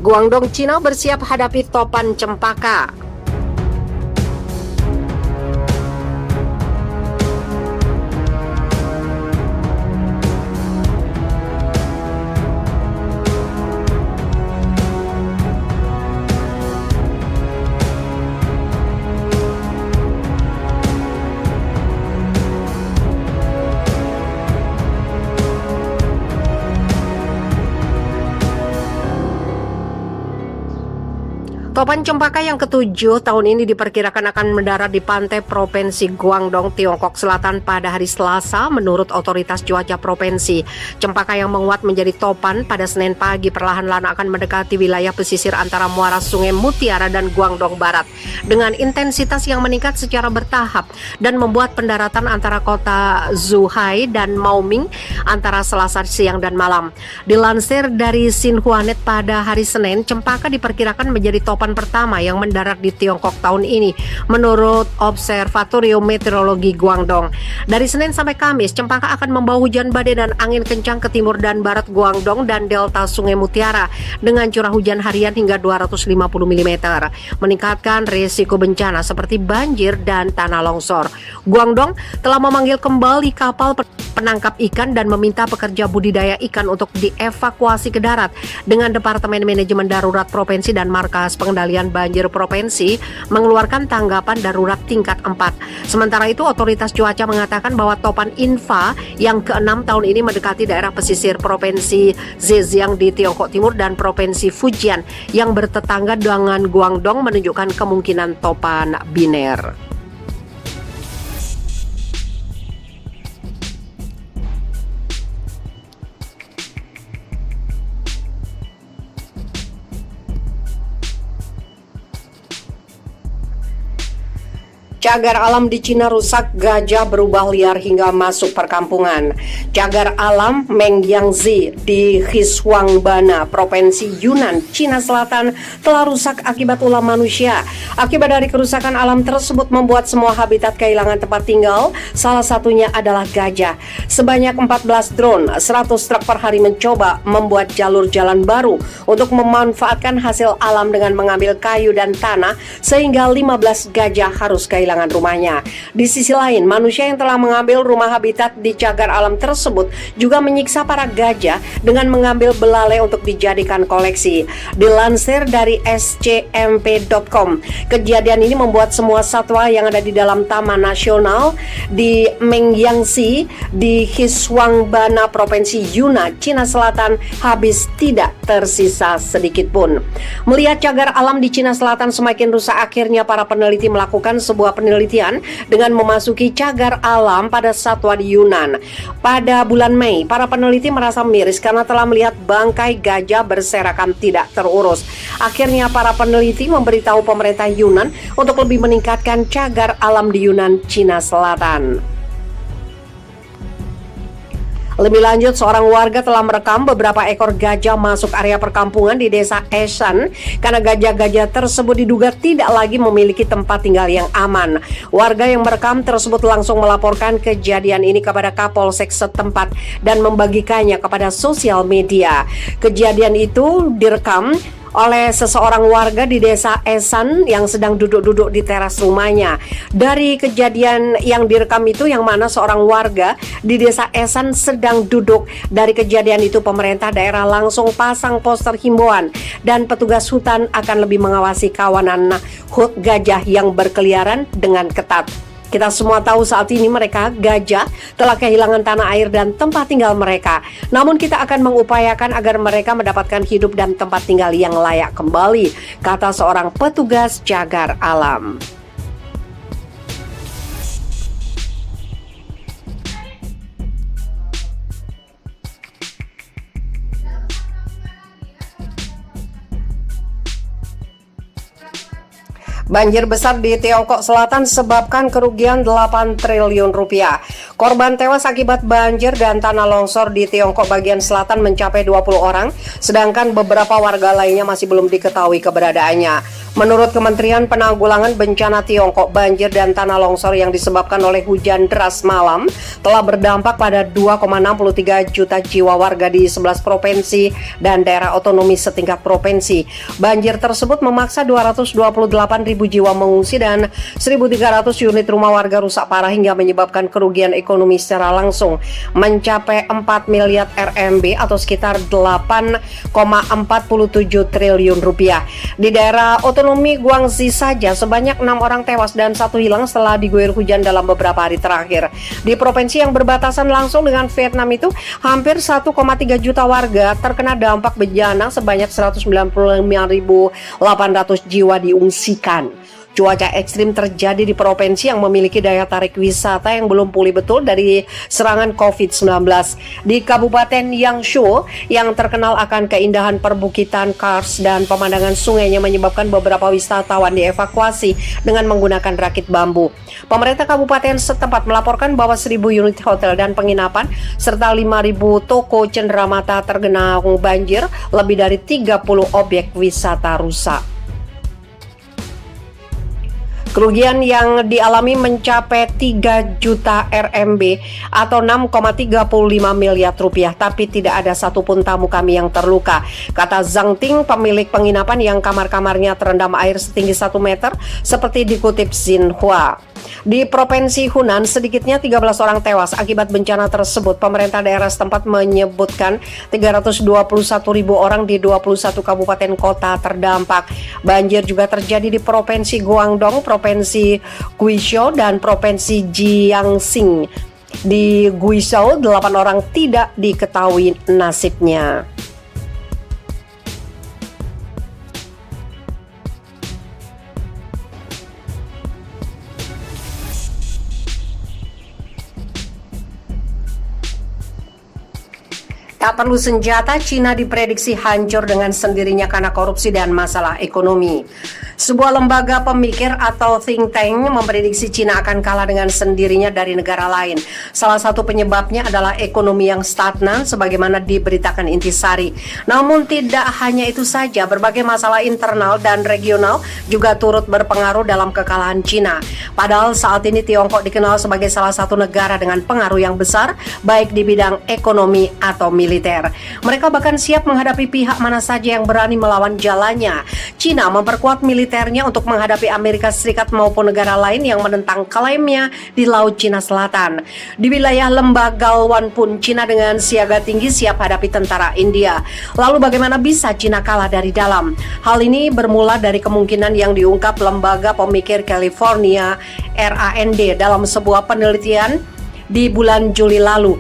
Guangdong, Cina bersiap hadapi topan cempaka. Topan cempaka yang ketujuh tahun ini diperkirakan akan mendarat di pantai Provinsi Guangdong, Tiongkok Selatan pada hari Selasa menurut otoritas cuaca provinsi. Cempaka yang menguat menjadi topan pada Senin pagi perlahan-lahan akan mendekati wilayah pesisir antara muara Sungai Mutiara dan Guangdong Barat dengan intensitas yang meningkat secara bertahap dan membuat pendaratan antara kota Zhuhai dan Maoming antara Selasa siang dan malam. Dilansir dari Xinhuanet pada hari Senin, cempaka diperkirakan menjadi topan pertama yang mendarat di Tiongkok tahun ini menurut Observatorium Meteorologi Guangdong. Dari Senin sampai Kamis, cempaka akan membawa hujan badai dan angin kencang ke timur dan barat Guangdong dan delta Sungai Mutiara dengan curah hujan harian hingga 250 mm, meningkatkan risiko bencana seperti banjir dan tanah longsor. Guangdong telah memanggil kembali kapal penangkap ikan dan meminta pekerja budidaya ikan untuk dievakuasi ke darat dengan Departemen Manajemen Darurat Provinsi dan Markas Pengendalian Banjir Provinsi mengeluarkan tanggapan darurat tingkat 4. Sementara itu, otoritas cuaca mengatakan bahwa topan Infa yang ke-6 tahun ini mendekati daerah pesisir Provinsi Zhejiang di Tiongkok Timur dan Provinsi Fujian yang bertetangga dengan Guangdong menunjukkan kemungkinan topan biner. Cagar alam di Cina rusak, gajah berubah liar hingga masuk perkampungan. Cagar alam Mengyangzi di Xishuangbanna, Provinsi Yunnan, Cina Selatan telah rusak akibat ulah manusia. Akibat dari kerusakan alam tersebut membuat semua habitat kehilangan tempat tinggal, salah satunya adalah gajah. Sebanyak 14 drone, 100 truk per hari mencoba membuat jalur jalan baru untuk memanfaatkan hasil alam dengan mengambil kayu dan tanah sehingga 15 gajah harus kehilangan rumahnya. Di sisi lain, manusia yang telah mengambil rumah habitat di cagar alam tersebut juga menyiksa para gajah dengan mengambil belalai untuk dijadikan koleksi. Dilansir dari scmp.com, kejadian ini membuat semua satwa yang ada di dalam Taman Nasional di Mengyangzi di Xishuangbanna, Provinsi Yunnan, Cina Selatan habis, tidak tersisa sedikit pun. Melihat cagar alam di Cina Selatan semakin rusak, akhirnya para peneliti melakukan sebuah penelitian dengan memasuki cagar alam pada satwa di Yunnan. Pada bulan Mei, para peneliti merasa miris karena telah melihat bangkai gajah berserakan tidak terurus. Akhirnya para peneliti memberitahu pemerintah Yunnan untuk lebih meningkatkan cagar alam di Yunnan, Cina Selatan. Lebih lanjut, seorang warga telah merekam beberapa ekor gajah masuk area perkampungan di desa Eshan karena gajah-gajah tersebut diduga tidak lagi memiliki tempat tinggal yang aman. Warga yang merekam tersebut langsung melaporkan kejadian ini kepada Kapolsek setempat dan membagikannya kepada sosial media. Kejadian itu direkam oleh seseorang warga di desa Esan yang sedang duduk-duduk di teras rumahnya. Dari kejadian yang direkam itu, yang mana seorang warga di desa Esan sedang duduk, dari kejadian itu pemerintah daerah langsung pasang poster himbauan dan petugas hutan akan lebih mengawasi kawanan gajah yang berkeliaran dengan ketat. Kita semua tahu saat ini mereka, gajah, telah kehilangan tanah air dan tempat tinggal mereka. Namun kita akan mengupayakan agar mereka mendapatkan hidup dan tempat tinggal yang layak kembali, kata seorang petugas cagar alam. Banjir besar di Tiongkok Selatan sebabkan kerugian 8 triliun rupiah. Korban tewas akibat banjir dan tanah longsor di Tiongkok bagian selatan mencapai 20 orang, sedangkan beberapa warga lainnya masih belum diketahui keberadaannya. Menurut Kementerian Penanggulangan Bencana Tiongkok, banjir dan tanah longsor yang disebabkan oleh hujan deras malam telah berdampak pada 2,63 juta jiwa warga di 11 provinsi dan daerah otonomi setingkat provinsi. Banjir tersebut memaksa 228 ribu jiwa mengungsi dan 1.300 unit rumah warga rusak parah hingga menyebabkan kerugian ekonomi secara langsung mencapai 4 miliar RMB atau sekitar 8,47 triliun rupiah. Di daerah otonomi Guangxi saja sebanyak 6 orang tewas dan 1 hilang setelah diguyur hujan dalam beberapa hari terakhir. Di provinsi yang berbatasan langsung dengan Vietnam itu, hampir 1,3 juta warga terkena dampak bencana, sebanyak 195.800 jiwa diungsikan. Cuaca ekstrim terjadi di provinsi yang memiliki daya tarik wisata yang belum pulih betul dari serangan COVID-19. Di Kabupaten Yangshuo yang terkenal akan keindahan perbukitan kars dan pemandangan sungainya menyebabkan beberapa wisatawan dievakuasi dengan menggunakan rakit bambu. Pemerintah kabupaten setempat melaporkan bahwa 1.000 unit hotel dan penginapan serta 5.000 toko cenderamata tergenang banjir, lebih dari 30 objek wisata rusak. Kerugian yang dialami mencapai 3 juta RMB atau 6,35 miliar rupiah, tapi tidak ada satupun tamu kami yang terluka, kata Zhang Ting, pemilik penginapan yang kamar-kamarnya terendam air setinggi 1 meter, seperti dikutip Xinhua. Di Provinsi Hunan, sedikitnya 13 orang tewas akibat bencana tersebut. Pemerintah daerah setempat menyebutkan 321.000 orang di 21 kabupaten kota terdampak. Banjir juga terjadi di Provinsi Guangdong, Provinsi Guizhou, dan Provinsi Jiangxi. Di Guizhou, 8 orang tidak diketahui nasibnya. Tak perlu senjata, Cina diprediksi hancur dengan sendirinya karena korupsi dan masalah ekonomi. Sebuah lembaga pemikir atau think tank memprediksi Cina akan kalah dengan sendirinya dari negara lain. Salah satu penyebabnya adalah ekonomi yang stagnan sebagaimana diberitakan Intisari. Namun tidak hanya itu saja, berbagai masalah internal dan regional juga turut berpengaruh dalam kekalahan Cina. Padahal saat ini Tiongkok dikenal sebagai salah satu negara dengan pengaruh yang besar baik di bidang ekonomi atau militer. Mereka bahkan siap menghadapi pihak mana saja yang berani melawan jalannya. Cina memperkuat militernya untuk menghadapi Amerika Serikat maupun negara lain yang menentang klaimnya di Laut Cina Selatan. Di wilayah lembah Galwan pun Cina dengan siaga tinggi siap hadapi tentara India. Lalu bagaimana bisa Cina kalah dari dalam? Hal ini bermula dari kemungkinan yang diungkap lembaga pemikir California RAND dalam sebuah penelitian di bulan Juli lalu.